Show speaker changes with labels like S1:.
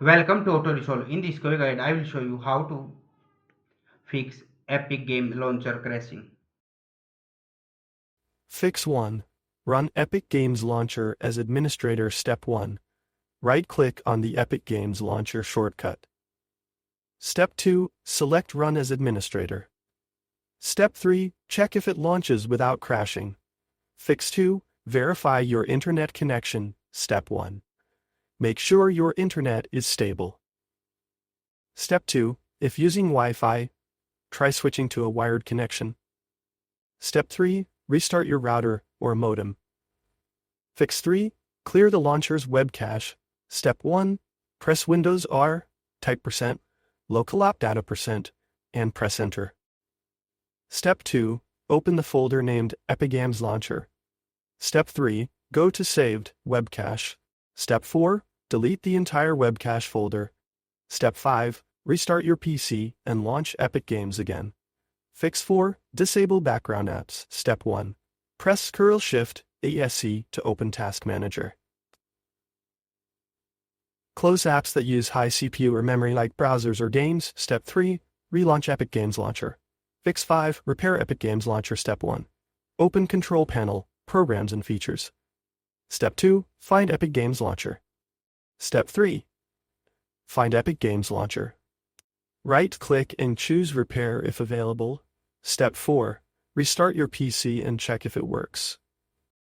S1: Welcome to Auto Resolve. In this quick guide, I will show you how to fix Epic Game Launcher crashing.
S2: Fix 1. Run Epic Games Launcher as administrator. Step 1. Right-click on the Epic Games Launcher shortcut. Step 2. Select Run as administrator. Step 3. Check if it launches without crashing. Fix 2. Verify your internet connection. Step 1. Make sure your internet is stable. Step 2. If using Wi-Fi, try switching to a wired connection. Step 3. Restart your router or modem. Fix 3. Clear the launcher's web cache. Step 1. Press Windows R, type %, local app data %, and press Enter. Step 2. Open the folder named Epic Games Launcher. Step 3. Go to Saved Web Cache. Step 4. Delete the entire web cache folder. Step 5. Restart your PC and launch Epic Games again. Fix 4. Disable background apps. Step 1. Press Ctrl-Shift-ASC to open Task Manager. Close apps that use high CPU or memory like browsers or games. Step 3. Relaunch Epic Games Launcher. Fix 5. Repair Epic Games Launcher. Step 1. Open Control Panel, Programs and Features. Step 2. Find Epic Games Launcher. Step 3. Find Epic Games Launcher. Right-click and choose Repair if available. Step 4. Restart your PC and check if it works.